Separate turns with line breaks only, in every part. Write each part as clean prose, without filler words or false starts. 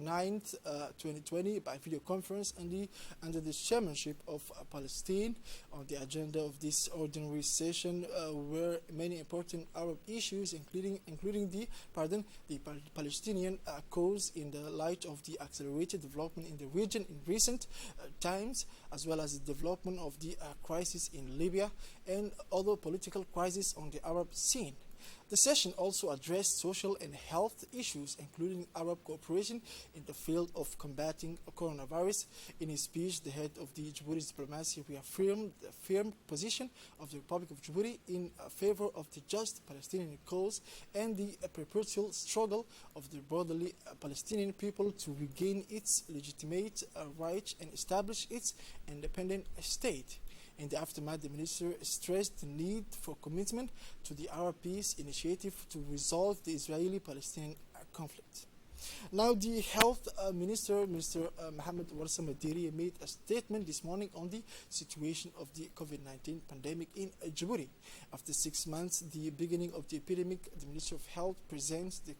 9th, 2020 by video conference under the chairmanship of Palestine. On the agenda of this ordinary session were many important Arab issues, including the Palestinian cause in the light of the accelerated development in the region in recent times, as well as the development of the crisis in Libya and other political crises on the Arab scene. The session also addressed social and health issues, including Arab cooperation in the field of combating coronavirus. In his speech, the head of the Djibouti diplomacy reaffirmed the firm position of the Republic of Djibouti in favor of the just Palestinian cause and the perpetual struggle of the brotherly Palestinian people to regain its legitimate rights and establish its independent state. In the aftermath, the minister stressed the need for commitment to the Arab Peace Initiative to resolve the Israeli-Palestinian conflict. Now, the Health Minister, Mr. Mohammed Warsa Madiri, made a statement this morning on the situation of the COVID-19 pandemic in Djibouti. After 6 months, the beginning of the epidemic, the Minister of Health presents the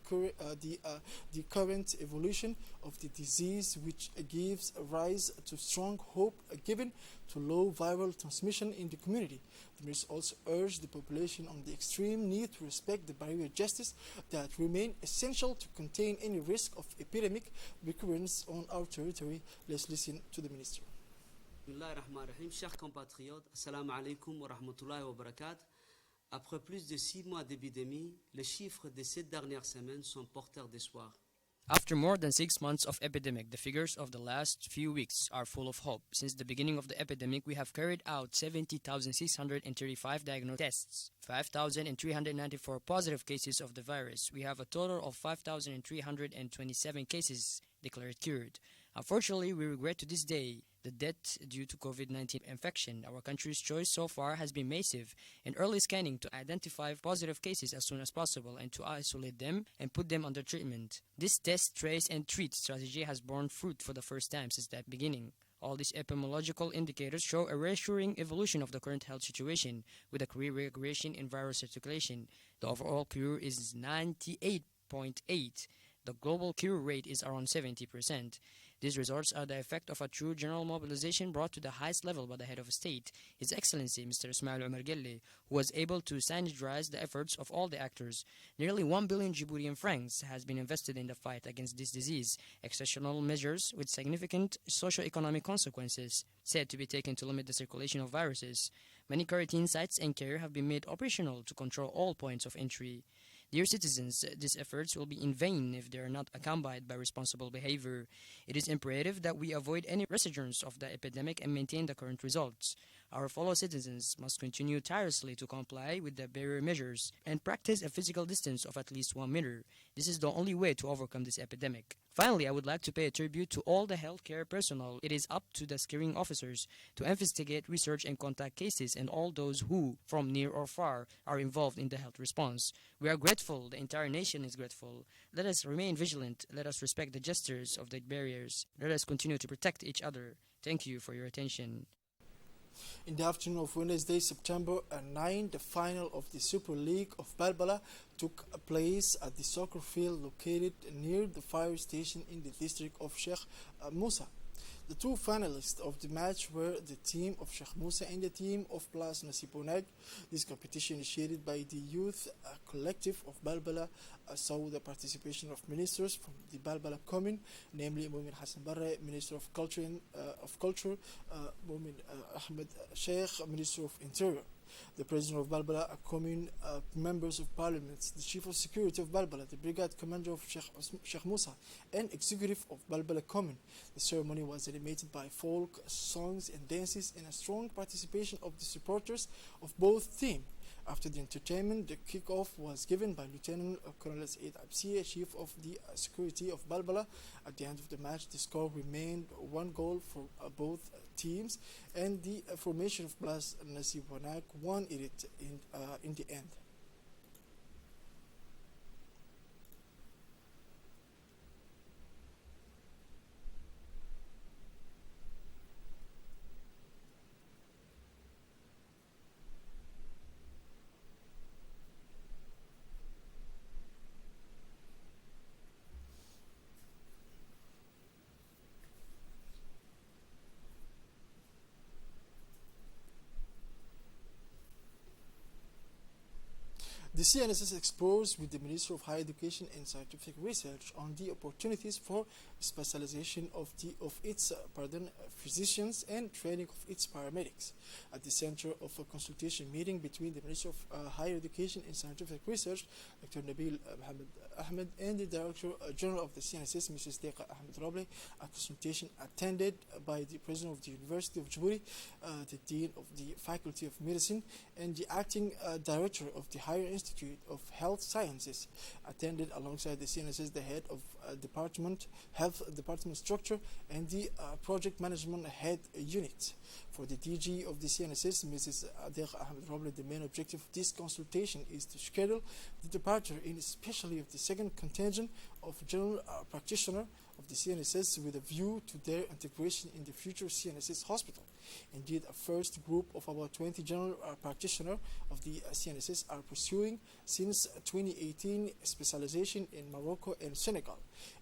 current evolution of the disease, which gives rise to strong hope given to low viral transmission in the community. The minister also urged the population on the extreme need to respect the barrier justice that remain essential to contain any risk of epidemic recurrence on our territory. Let's listen to the minister.
Bismillahirrahmanirrahim. Chers compatriotes, assalamu alaikum wa rahmatullahi wa barakatuh. Après plus de 6 mois d'épidémie, les chiffres des 7 dernières semaines sont porteurs d'espoir.
After more than 6 months of epidemic, the figures of the last few weeks are full of hope. Since the beginning of the epidemic, we have carried out 70,635 diagnosed tests, 5,394 positive cases of the virus. We have a total of 5,327 cases declared cured. Unfortunately, we regret to this day the death due to COVID-19 infection. Our country's choice so far has been massive in early scanning to identify positive cases as soon as possible and to isolate them and put them under treatment. This test, trace, and treat strategy has borne fruit for the first time since that beginning. All these epidemiological indicators show a reassuring evolution of the current health situation with a clear regression in virus circulation. The overall cure is 98.8%. The global cure rate is around 70%. These results are the effect of a true general mobilization brought to the highest level by the head of state, His Excellency Mr. Ismail Omar Guelleh, who was able to synergize the efforts of all the actors. Nearly 1 billion Djiboutian francs has been invested in the fight against this disease. Exceptional measures with significant socio-economic consequences said to be taken to limit the circulation of viruses. Many quarantine sites and care have been made operational to control all points of entry. Dear citizens, these efforts will be in vain if they are not accompanied by responsible behavior. It is imperative that we avoid any resurgence of the epidemic and maintain the current results. Our fellow citizens must continue tirelessly to comply with the barrier measures and practice a physical distance of at least 1 meter. This is the only way to overcome this epidemic. Finally, I would like to pay a tribute to all the healthcare personnel. It is up to the screening officers to investigate, research, and contact cases and all those who, from near or far, are involved in the health response. We are grateful. The entire nation is grateful. Let us remain vigilant. Let us respect the gestures of the barriers. Let us continue to protect each other. Thank you for your attention.
In the afternoon of Wednesday, September 9, the final of the Super League of Balbala took place at the soccer field located near the fire station in the district of Sheikh Musa. The two finalists of the match were the team of Sheikh Musa and the team of Place Nasibonag. This competition, initiated by the youth collective of Balbala, saw the participation of ministers from the Balbala commune, namely Mumin Hassan Barre, Minister of Culture, Mumin Ahmed Sheikh, Minister of Interior, the President of Balbala commune, members of Parliament, the Chief of Security of Balbala, the Brigade Commander of Sheikh Musa, and Executive of Balbala commune. The ceremony was animated by folk songs and dances and a strong participation of the supporters of both teams. After the entertainment, the kickoff was given by Lieutenant Colonel Said Absiye, Chief of the Security of Balbala. At the end of the match, the score remained 1 goal for both teams, and the formation of Place Nasibonag won it in the end. The CNSS explores with the Ministry of Higher Education and Scientific Research on the opportunities for specialization of its physicians and training of its paramedics. At the center of a consultation meeting between the Ministry of Higher Education and Scientific Research, Dr. Nabil Mohammed Ahmed, and the Director General of the CNSS, Mrs. Deqa Ahmed Roble, a consultation attended by the President of the University of Djibouti, the Dean of the Faculty of Medicine, and the Acting Director of the Higher Institute of Health Sciences, attended alongside the CNSS, the Head of Health Department Structure, and the Project Management Head Unit. For the DG of the CNSS, Mrs. Deqa Ahmed Roble, the main objective of this consultation is to schedule the departure, in especially of the second contingent of general practitioner of the CNSS, with a view to their integration in the future CNSS hospital. Indeed, a first group of about 20 general practitioners of the CNSS are pursuing since 2018 specialization in Morocco and Senegal.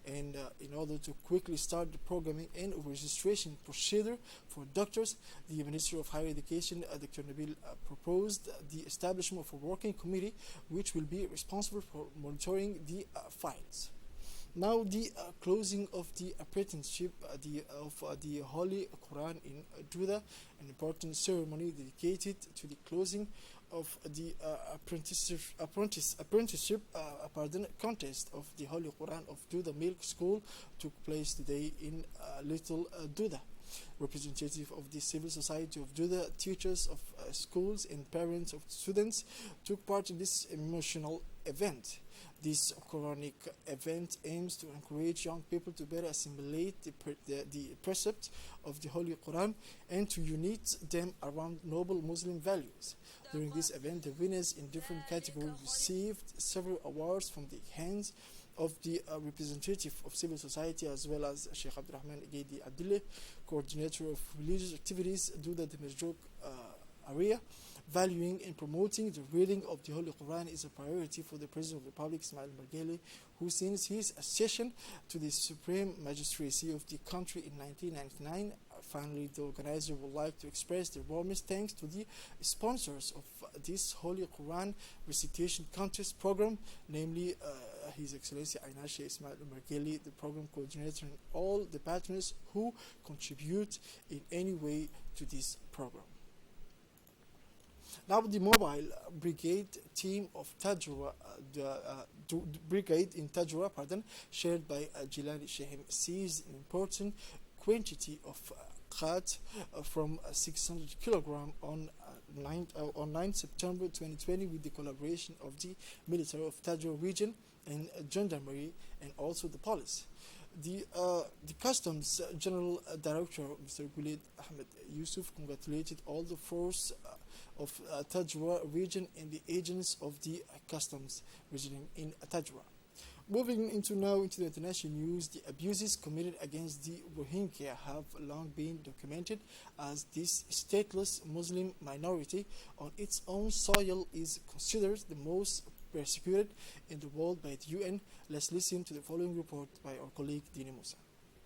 And in order to quickly start the programming and registration procedure for doctors, the Ministry of Higher Education, Dr. Nabil, proposed the establishment of a working committee which will be responsible for monitoring the files. Now, the closing of the apprenticeship of the Holy Quran in Judah, an important ceremony dedicated to the closing of the apprenticeship contest of the Holy Quran of Judah Milk School, took place today in Little Judah. Representatives of the civil society of Judah, teachers of schools, and parents of students took part in this emotional event. This Quranic event aims to encourage young people to better assimilate the precepts of the Holy Quran and to unite them around noble Muslim values. During this event, the winners in different categories received several awards from the hands of the representative of civil society, as well as Sheikh Abdurrahman Gaidi Abdullah, coordinator of religious activities, Duda the Merjouk area. Valuing and promoting the reading of the Holy Quran is a priority for the President of the Republic, Ismail Margele, who since his accession to the Supreme Magistracy of the country in 1999. Finally, the organizer would like to express their warmest thanks to the sponsors of this Holy Quran recitation contest program, namely His Excellency Ainashe Ismail Margele, the program coordinator, and all the partners who contribute in any way to this program. Now, the mobile brigade team of Tajura, the brigade in Tajura, shared by Jilani Shahim, seized an important quantity of khat from 600 kilograms on 9 September 2020 with the collaboration of the military of Tajura region and gendarmerie and also the police. The Customs General Director, Mr. Guled Ahmed Yusuf, congratulated all the force of Tajwa region and the agents of the customs region in Tajwa. Moving into the international news, the abuses committed against the Rohingya have long been documented, as this stateless Muslim minority on its own soil is considered the most persecuted in the world by the UN. Let's listen to the following report by our colleague Dini Musa.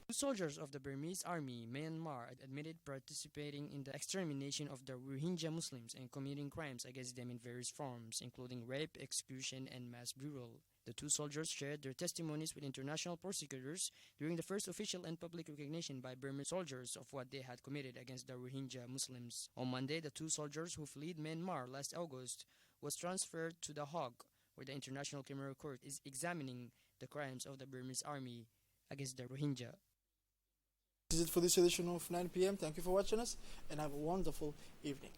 Two soldiers of the Burmese army, Myanmar, admitted participating in the extermination of the Rohingya Muslims and committing crimes against them in various forms, including rape, execution, and mass burial. The two soldiers shared their testimonies with international prosecutors during the first official and public recognition by Burmese soldiers of what they had committed against the Rohingya Muslims. On Monday, the two soldiers who fled Myanmar last August was transferred to The Hague, where the International Criminal Court is examining the crimes of the Burmese army against the Rohingya.
This is it for this edition of 9 p.m. Thank you for watching us and have a wonderful evening.